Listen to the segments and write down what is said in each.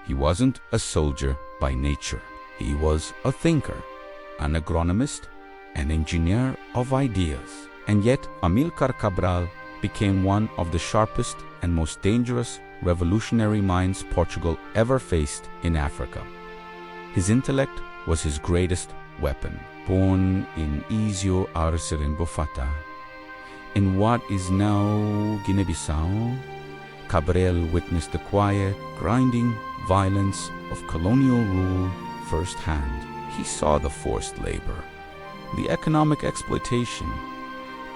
He wasn't a soldier by nature. He was a thinker, an agronomist, an engineer of ideas. And yet, Amílcar Cabral became one of the sharpest and most dangerous revolutionary minds Portugal ever faced in Africa. His intellect was his greatest weapon. Born in Isio Arcerin Bofata, in what is now Guinea-Bissau, Cabral witnessed the quiet, grinding violence of colonial rule firsthand. He saw the forced labor, the economic exploitation,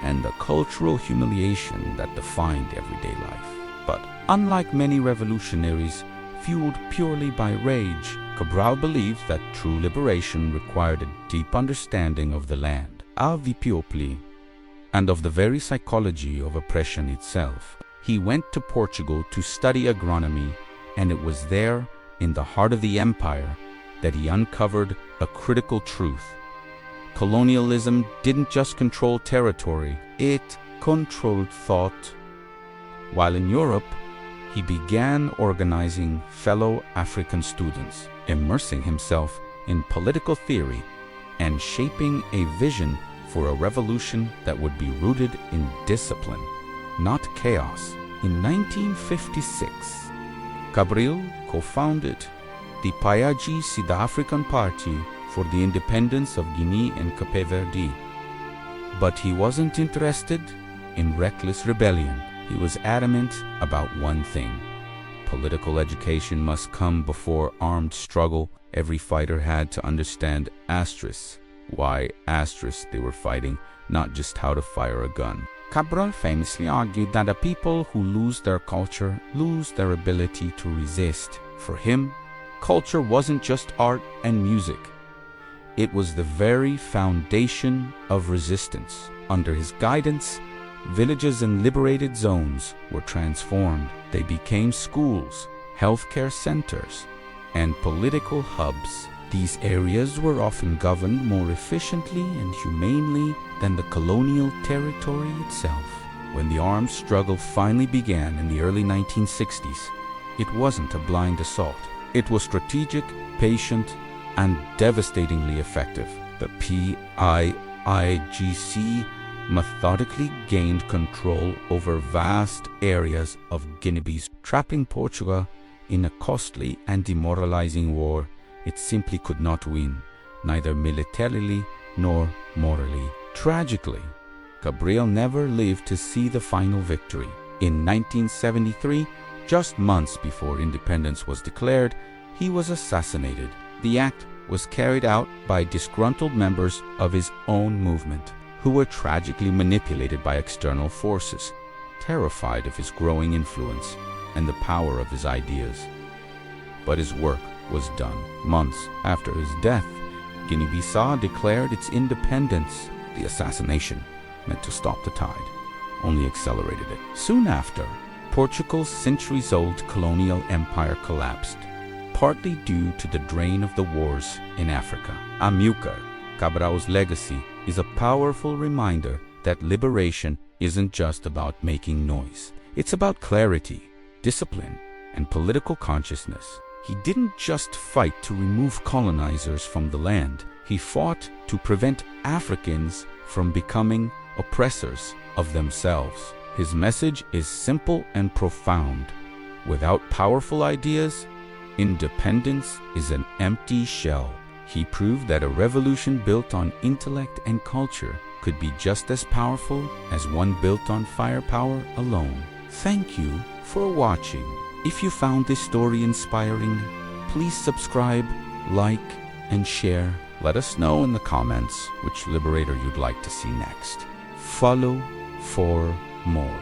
and the cultural humiliation that defined everyday life. But unlike many revolutionaries fueled purely by rage, Cabral believed that true liberation required a deep understanding of the land, of the people, and of the very psychology of oppression itself. He went to Portugal to study agronomy, and it was there, in the heart of the empire, that he uncovered a critical truth. Colonialism didn't just control territory, it controlled thought. While in Europe, he began organizing fellow African students, immersing himself in political theory, and shaping a vision for a revolution that would be rooted in discipline, not chaos. In 1956, Cabral co-founded the Payaji South African Party for the independence of Guinea and Cape Verde. But he wasn't interested in reckless rebellion. He was adamant about one thing: political education must come before armed struggle. Every fighter had to understand why they were fighting, not just how to fire a gun. Cabral famously argued that a people who lose their culture lose their ability to resist. For him, culture wasn't just art and music. It was the very foundation of resistance. Under his guidance, villages and liberated zones were transformed. They became schools, healthcare centers, and political hubs. These areas were often governed more efficiently and humanely than the colonial territory itself. When the armed struggle finally began in the early 1960s, it wasn't a blind assault. It was strategic, patient, and devastatingly effective. The PAIGC methodically gained control over vast areas of Guinea-Bissau, trapping Portugal in a costly and demoralizing war it simply could not win, neither militarily nor morally. Tragically, Cabral never lived to see the final victory. In 1973, just months before independence was declared, he was assassinated. The act was carried out by disgruntled members of his own movement, who were tragically manipulated by external forces, terrified of his growing influence and the power of his ideas. But his work was done. Months after his death, Guinea-Bissau declared its independence. The assassination, meant to stop the tide, only accelerated it. Soon after, Portugal's centuries-old colonial empire collapsed, partly due to the drain of the wars in Africa. Amílcar Cabral's legacy is a powerful reminder that liberation isn't just about making noise. It's about clarity, discipline, and political consciousness. He didn't just fight to remove colonizers from the land. He fought to prevent Africans from becoming oppressors of themselves. His message is simple and profound. Without powerful ideas, independence is an empty shell. He proved that a revolution built on intellect and culture could be just as powerful as one built on firepower alone. Thank you for watching. If you found this story inspiring, please subscribe, like, and share. Let us know in the comments which liberator you'd like to see next. Follow for more.